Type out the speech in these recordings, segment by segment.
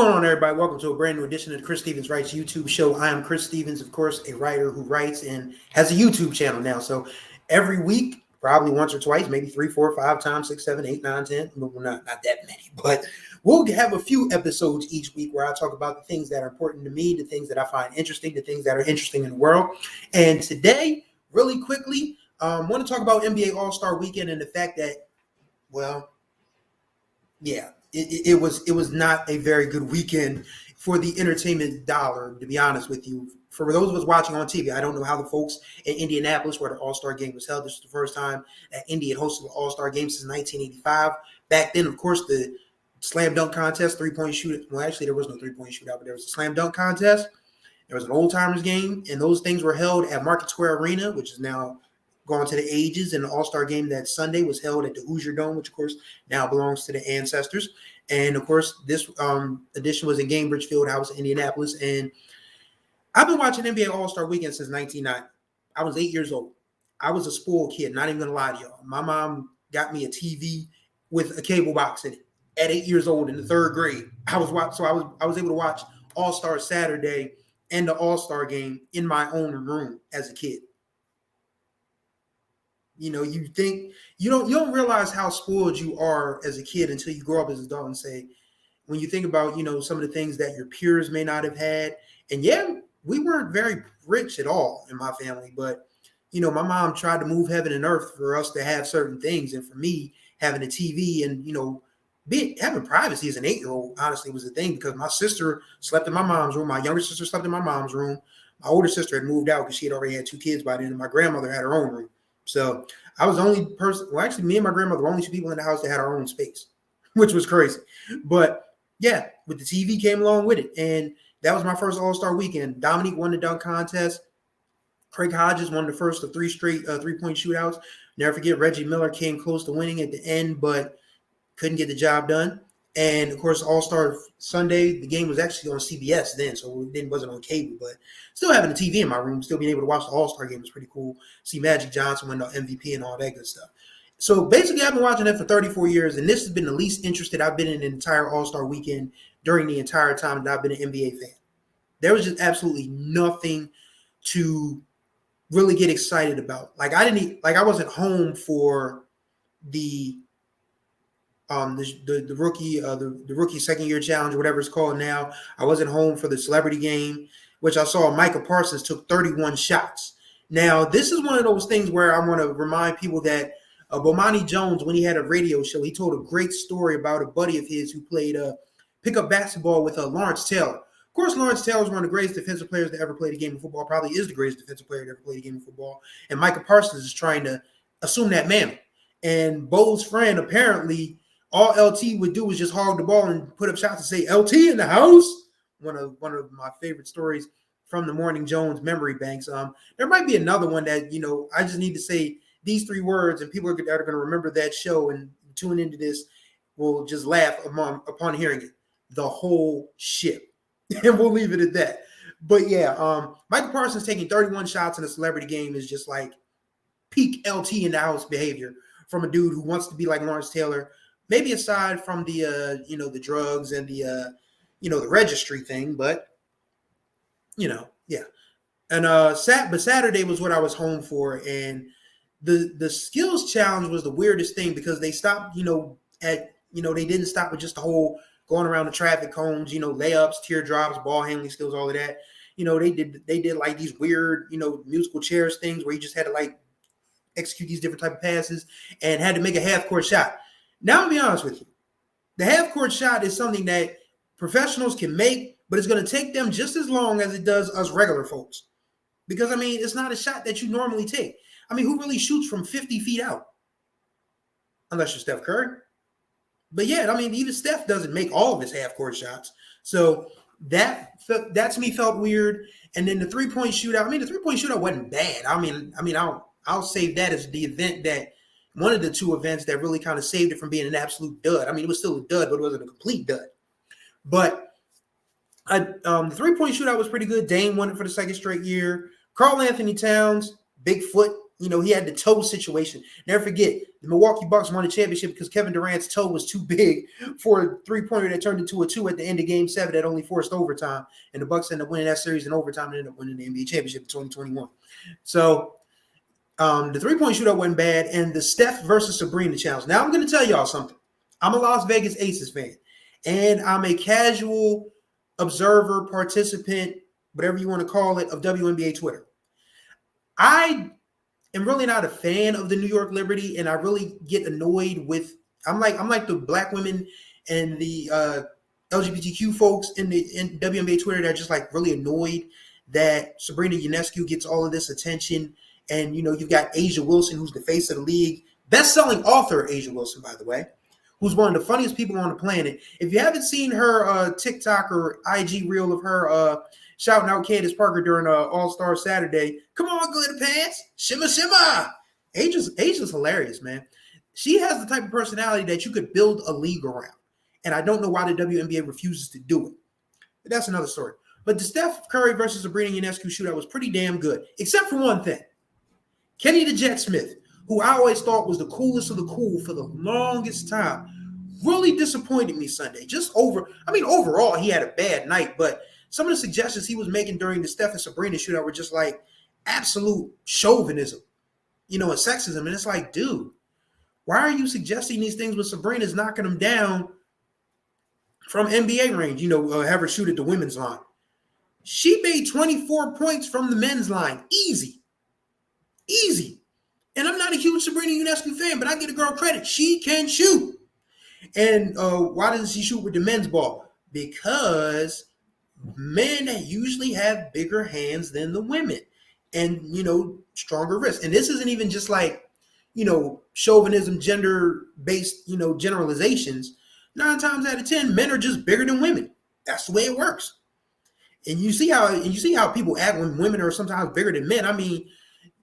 going on, everybody? Welcome to a brand new edition of the Chris Stevens Writes YouTube show. I am Chris Stevens, of course, a writer who writes and has a YouTube channel now. So every week, probably once or twice, maybe 3, 4, 5 times, 6, 7, 8, 9, 10. Well, not that many, but we'll have a few episodes each week where I talk about the things that are important to me, the things that I find interesting, the things that are interesting in the world. And today, really quickly, I want to talk about NBA All-Star Weekend and the fact that, well, yeah, it was not a very good weekend for the entertainment dollar, to be honest with you. For those of us watching on TV, I don't know how the folks in Indianapolis, where the All-Star Game was held, this was the first time that Indy had hosted an All-Star Game since 1985. Back then, of course, the slam dunk contest, three-point shootout. Well, actually, there was no three-point shootout, but there was a slam dunk contest. There was an old-timers game, and those things were held at Market Square Arena, which is now gone to the ages, and the All-Star Game that Sunday was held at the Hoosier Dome, which, of course, now belongs to the ancestors. And, of course, this edition was in Gainbridge Fieldhouse, Indianapolis. And I've been watching NBA All-Star Weekend since 1990. I was 8 years old. I was a spoiled kid, not even going to lie to y'all. My mom got me a TV with a cable box in it at 8 years old in the third grade. I was able to watch All-Star Saturday and the All-Star Game in my own room as a kid. You know, you think you don't realize how spoiled you are as a kid until you grow up as an adult and say, when you think about, some of the things that your peers may not have had. And yeah, we weren't very rich at all in my family, but my mom tried to move heaven and earth for us to have certain things. And for me, having a TV and, having privacy as an 8-year-old, honestly, was a thing, because my sister slept in my mom's room. My younger sister slept in my mom's room. My older sister had moved out because she had already had 2 kids by then. And my grandmother had her own room. So I was the only person, well, actually, me and my grandmother were the only 2 people in the house that had our own space, which was crazy. But yeah, with the TV came along with it. And that was my first All-Star Weekend. Dominique won the dunk contest. Craig Hodges won the first of 3 straight three-point shootouts. Never forget, Reggie Miller came close to winning at the end, but couldn't get the job done. And, of course, All-Star Sunday, the game was actually on CBS then, so it wasn't on cable. But still having a TV in my room, still being able to watch the All-Star game was pretty cool. See Magic Johnson win the MVP and all that good stuff. So basically, I've been watching that for 34 years, and this has been the least interested I've been in an entire All-Star weekend during the entire time that I've been an NBA fan. There was just absolutely nothing to really get excited about. I wasn't home for the rookie second year challenge, whatever it's called now. I wasn't home for the celebrity game, which I saw Micah Parsons took 31 shots. Now, this is one of those things where I want to remind people that Bomani Jones, when he had a radio show, he told a great story about a buddy of his who played pickup basketball with Lawrence Taylor. Of course, Lawrence Taylor is one of the greatest defensive players to ever play the game of football, probably is the greatest defensive player to ever play the game of football. And Micah Parsons is trying to assume that mantle. And Bo's friend, apparently, all LT would do was just hog the ball and put up shots and say, "LT in the house." One of my favorite stories from the Morning Jones memory banks. There might be another one that, I just need to say these 3 words and people that are going to remember that show and tune into this will just laugh upon hearing it. The whole ship. And we'll leave it at that. But yeah, Michael Parsons taking 31 shots in a celebrity game is just like peak LT in the house behavior from a dude who wants to be like Lawrence Taylor. Maybe aside from the the drugs and the the registry thing, but yeah. And but Saturday was what I was home for, and the skills challenge was the weirdest thing because they stopped they didn't stop with just the whole going around the traffic cones, layups, teardrops, ball handling skills, all of that. They did like these weird musical chairs things where you just had to like execute these different type of passes and had to make a half court shot. Now, I'll be honest with you. The half-court shot is something that professionals can make, but it's going to take them just as long as it does us regular folks. Because, it's not a shot that you normally take. Who really shoots from 50 feet out? Unless you're Steph Curry. But, yeah, even Steph doesn't make all of his half-court shots. So that to me felt weird. And then the three-point shootout, the three-point shootout wasn't bad. I'll save that as the event that one of the 2 events that really kind of saved it from being an absolute dud. It was still a dud, but it wasn't a complete dud. But the three-point shootout was pretty good. Dame won it for the 2nd straight year. Karl Anthony Towns, big foot, He had the toe situation. Never forget, the Milwaukee Bucks won the championship because Kevin Durant's toe was too big for a three-pointer that turned into a 2 at the end of Game 7 that only forced overtime. And the Bucks ended up winning that series in overtime and ended up winning the NBA championship in 2021. So the three-point shootout wasn't bad. And the Steph versus Sabrina challenge. Now I'm going to tell y'all something. I'm a Las Vegas Aces fan. And I'm a casual observer, participant, whatever you want to call it, of WNBA Twitter. I am really not a fan of the New York Liberty, and I really get annoyed with. I'm like the black women and the LGBTQ folks in WNBA Twitter that are just like really annoyed that Sabrina Ionescu gets all of this attention, and you've got Asia Wilson, who's the face of the league, best-selling author Asia Wilson, by the way, who's one of the funniest people on the planet. If you haven't seen her TikTok or IG reel of her shouting out Candace Parker during All-Star Saturday, come on, glitter pants, shimmer, shimmer. Asia's hilarious, man. She has the type of personality that you could build a league around. And I don't know why the WNBA refuses to do it. But that's another story. But the Steph Curry versus Sabrina Ionescu shootout was pretty damn good, except for one thing. Kenny the Jet Smith, who I always thought was the coolest of the cool for the longest time, really disappointed me Sunday. Overall, he had a bad night, but some of the suggestions he was making during the Steph and Sabrina shootout were just like absolute chauvinism, and sexism. And it's like, dude, why are you suggesting these things when Sabrina's knocking them down from NBA range? Have her shoot at the women's line. She made 24 points from the men's line. Easy. And I'm not a huge Sabrina Ionescu fan, but I give the girl credit. She can shoot. And why doesn't she shoot with the men's ball? Because men usually have bigger hands than the women and, stronger wrists. And this isn't even just like, chauvinism, gender-based, generalizations. 9 times out of 10, men are just bigger than women. That's the way it works. And you see how people act when women are sometimes bigger than men. I mean,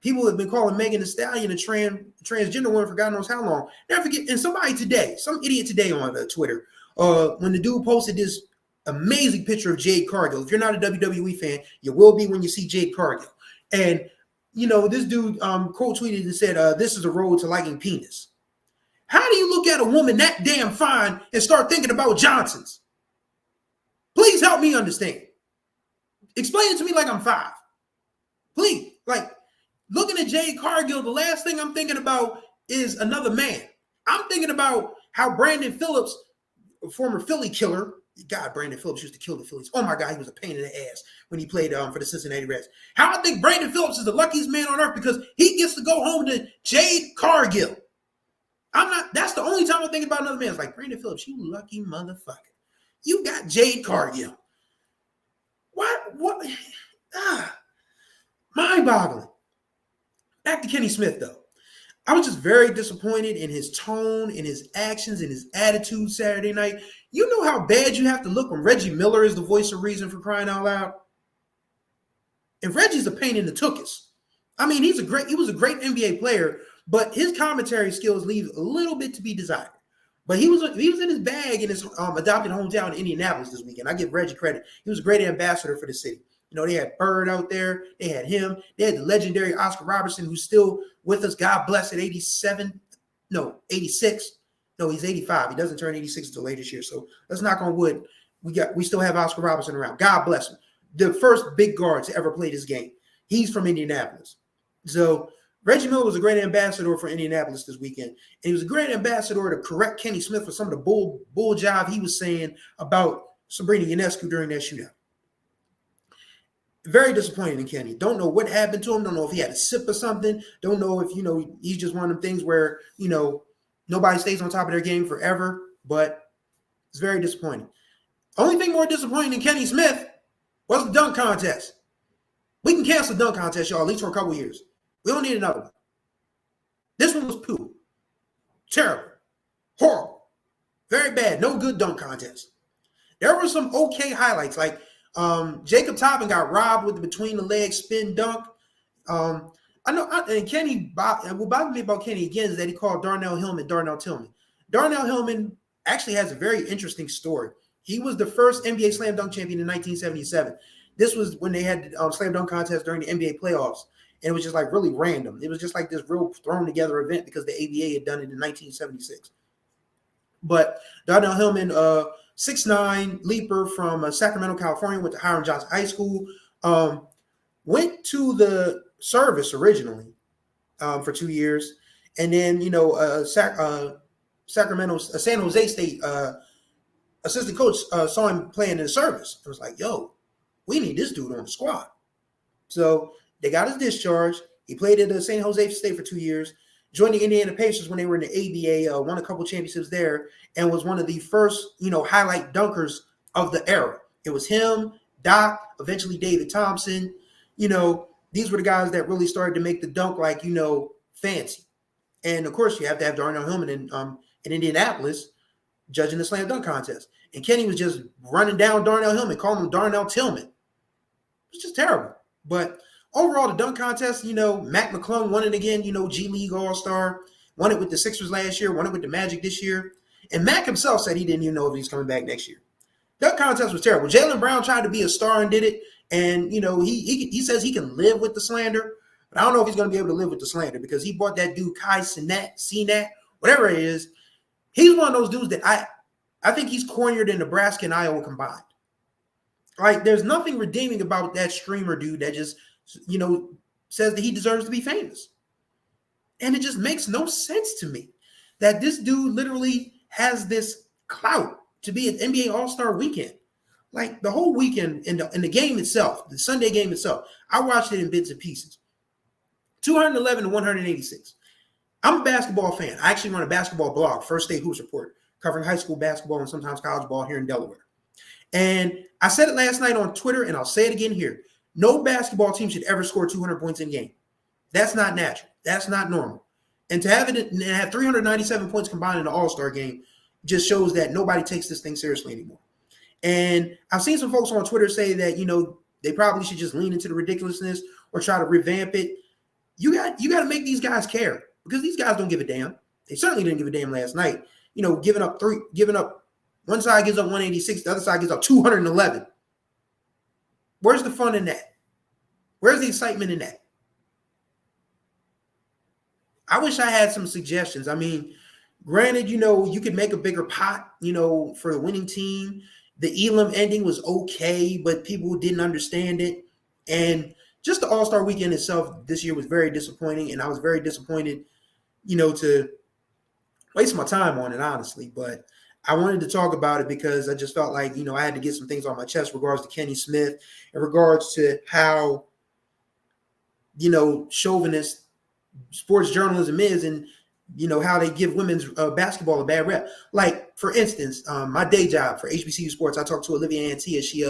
people have been calling Megan Thee Stallion a transgender woman for God knows how long. Never forget, and somebody today, some idiot today on Twitter, when the dude posted this amazing picture of Jade Cargill. If you're not a WWE fan, you will be when you see Jade Cargill. And, this dude quote tweeted and said, this is a road to liking penis. How do you look at a woman that damn fine and start thinking about Johnsons? Please help me understand. Explain it to me like I'm 5. Please. Like, looking at Jade Cargill, the last thing I'm thinking about is another man. I'm thinking about how Brandon Phillips, a former Philly killer, God, Brandon Phillips used to kill the Phillies. Oh my God, he was a pain in the ass when he played for the Cincinnati Reds. How I think Brandon Phillips is the luckiest man on earth because he gets to go home to Jade Cargill. That's the only time I think about another man. It's like, Brandon Phillips, you lucky motherfucker. You got Jade Cargill. What? Mind-boggling. Back to Kenny Smith, though. I was just very disappointed in his tone, in his actions, in his attitude Saturday night. You know how bad you have to look when Reggie Miller is the voice of reason, for crying out loud? And Reggie's a pain in the tuchus. I mean, he was a great NBA player, but his commentary skills leave a little bit to be desired. But he was in his bag in his adopted hometown in Indianapolis this weekend. I give Reggie credit. He was a great ambassador for the city. They had Bird out there. They had him. They had the legendary Oscar Robertson, who's still with us. God bless, at 86. No, he's 85. He doesn't turn 86 until later this year. So let's knock on wood. We still have Oscar Robertson around. God bless him. The first big guard to ever play this game. He's from Indianapolis. So Reggie Miller was a great ambassador for Indianapolis this weekend. And he was a great ambassador to correct Kenny Smith for some of the bull jive he was saying about Sabrina Ionescu during that shootout. Very disappointed in Kenny. Don't know what happened to him. Don't know if he had a sip or something. Don't know if, he's just one of them things where, nobody stays on top of their game forever. But it's very disappointing. Only thing more disappointing than Kenny Smith was the dunk contest. We can cancel the dunk contest, y'all, at least for a couple years. We don't need another one. This one was poo. Terrible. Horrible. Very bad. No good dunk contest. There were some okay highlights, like Jacob Toppin got robbed with the between the legs spin dunk. And Kenny, what bothered me about Kenny again is that he called Darnell Hillman Darnell Tillman. Darnell Hillman actually has a very interesting story. He was the first NBA slam dunk champion in 1977. This was when they had slam dunk contest during the NBA playoffs. And it was just like really random. It was just like this real thrown together event because the ABA had done it in 1976. But Darnell Hillman, 6'9" leaper from Sacramento, California, went to Hiram Johnson High School. Went to the service originally for 2 years. And then, Sacramento, San Jose State assistant coach saw him playing in the service. It was like, yo, we need this dude on the squad. So they got his discharge. He played at San Jose State for 2 years, joined the Indiana Pacers when they were in the ABA, won a couple championships there, and was one of the first, highlight dunkers of the era. It was him, Doc, eventually David Thompson. These were the guys that really started to make the dunk like, fancy. And of course, you have to have Darnell Hillman in Indianapolis judging the slam dunk contest. And Kenny was just running down Darnell Hillman, calling him Darnell Tillman. It's just terrible. But overall, the dunk contest, Mac McClung won it again, G League All-Star, won it with the Sixers last year, won it with the Magic this year. And Mac himself said he didn't even know if he's coming back next year. Dunk contest was terrible. Jaylen Brown tried to be a star and did it. And, he says he can live with the slander. But I don't know if he's going to be able to live with the slander because he bought that dude Kai Cenat, whatever it is. He's one of those dudes that I think he's cornier than Nebraska and Iowa combined. Like, there's nothing redeeming about that streamer dude that just, says that he deserves to be famous. And it just makes no sense to me that this dude literally has this clout to be an NBA All-Star weekend. Like, the whole weekend in the game itself, the Sunday game itself, I watched it in bits and pieces. 211 to 186. I'm a basketball fan. I actually run a basketball blog, First State Hoops Report, covering high school basketball and sometimes college ball here in Delaware. And I said it last night on Twitter, and I'll say it again here. No basketball team should ever score 200 points in a game. That's not natural. That's not normal. And to have it and have 397 points combined in the All-Star game just shows that nobody takes this thing seriously anymore. And I've seen some folks on Twitter say that, they probably should just lean into the ridiculousness or try to revamp it. You got to make these guys care because these guys don't give a damn. They certainly didn't give a damn last night. Giving up one side gives up 186, the other side gives up 211. Where's the fun in that? Where's the excitement in that? I wish I had some suggestions. I mean, granted, you could make a bigger pot, for the winning team. The Elam ending was okay, but people didn't understand it. And just the All-Star weekend itself this year was very disappointing, and I was very disappointed, to waste my time on it, honestly. But I wanted to talk about it because I just felt like, I had to get some things on my chest in regards to Kenny Smith, in regards to how, chauvinist sports journalism is and, how they give women's basketball a bad rep. Like, for instance, my day job for HBCU Sports, I talked to Olivia Antia. She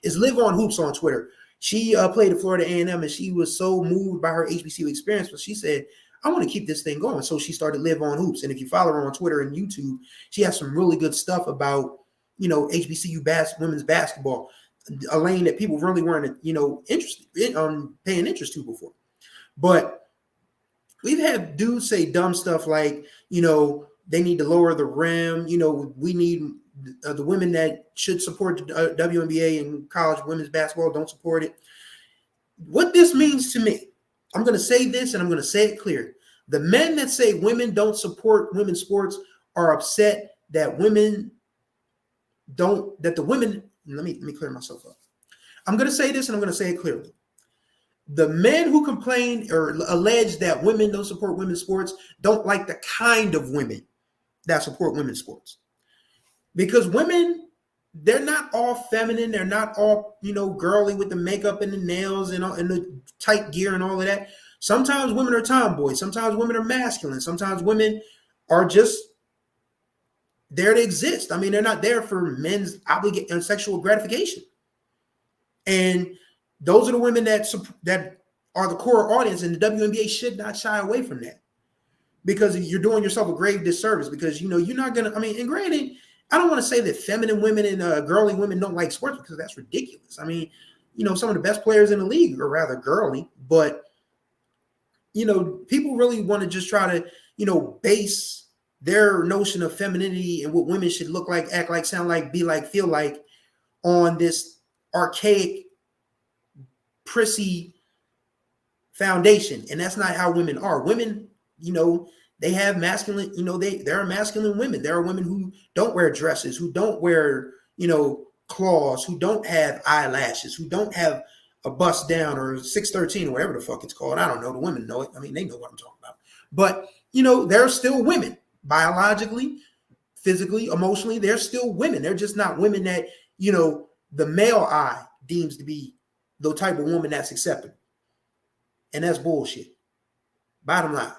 is Live on Hoops on Twitter. She played at Florida A&M, and she was so moved by her HBCU experience. But she said, I want to keep this thing going. So she started Live on Hoops. And if you follow her on Twitter and YouTube, she has some really good stuff about, HBCU women's basketball, a lane that people really weren't, interested in, paying interest to before. But we've had dudes say dumb stuff like, they need to lower the rim. We need the women that should support the WNBA and college women's basketball don't support it. What this means to me, I'm going to say this and I'm going to say it clear. The men that say women don't support women's sports are upset that women don't, that the women, let me clear myself up. I'm going to say this and I'm going to say it clearly. The men who complain or allege that women don't support women's sports don't like the kind of women that support women's sports. Because women, they're not all feminine. They're not all, girly with the makeup and the nails and the tight gear and all of that. Sometimes women are tomboys. Sometimes women are masculine. Sometimes women are just there to exist. I mean, they're not there for men's sexual gratification. And those are the women that are the core audience, and the WNBA should not shy away from that because you're doing yourself a grave disservice because, you're not going to, and granted, I don't want to say that feminine women and girly women don't like sports because that's ridiculous. I mean, some of the best players in the league are rather girly, but, people really want to just try to, base their notion of femininity and what women should look like, act like, sound like, be like, feel like on this archaic, prissy, foundation. And that's not how women are. Women, they have masculine, there are masculine women. There are women who don't wear dresses, who don't wear, claws, who don't have eyelashes, who don't have a bust down or 613 or whatever the fuck it's called. I don't know. The women know it. I mean, they know what I'm talking about. But, they're still women biologically, physically, emotionally. They're still women. They're just not women that, the male eye deems to be the type of woman that's acceptable. And that's bullshit. Bottom line.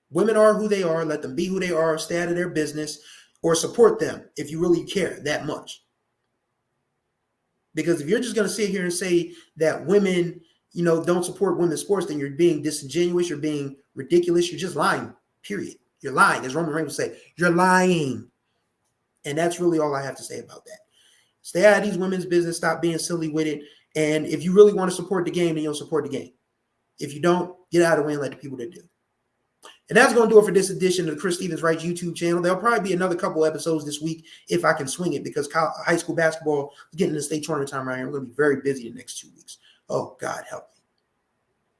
Women are who they are. Let them be who they are. Stay out of their business or support them if you really care that much. Because if you're just going to sit here and say that women, don't support women's sports, then you're being disingenuous. You're being ridiculous. You're just lying, period. You're lying. As Roman Reigns would say, you're lying. And that's really all I have to say about that. Stay out of these women's business. Stop being silly with it. And if you really want to support the game, then you'll support the game. If you don't, get out of the way and let the people that do. And that's going to do it for this edition of the Chris Stevens Writes YouTube channel. There'll probably be another couple episodes this week if I can swing it, because high school basketball is getting to state tournament time right here. I'm going to be very busy the next 2 weeks. Oh, God help me.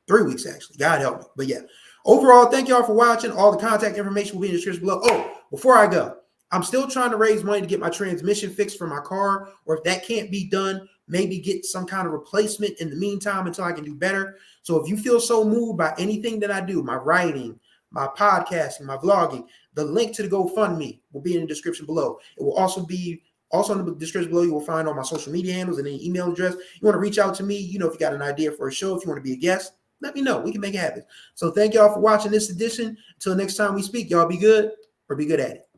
3 weeks, actually. God help me. But yeah, overall, thank y'all for watching. All the contact information will be in the description below. Oh, before I go, I'm still trying to raise money to get my transmission fixed for my car, or if that can't be done, maybe get some kind of replacement in the meantime until I can do better. So if you feel so moved by anything that I do, my writing, my podcasting, my vlogging, the link to the GoFundMe will be in the description below. It will also be in the description below. You will find all my social media handles and an email address. You want to reach out to me, if you got an idea for a show, if you want to be a guest, let me know. We can make it happen. So thank y'all for watching this edition. Until next time we speak, y'all be good or be good at it.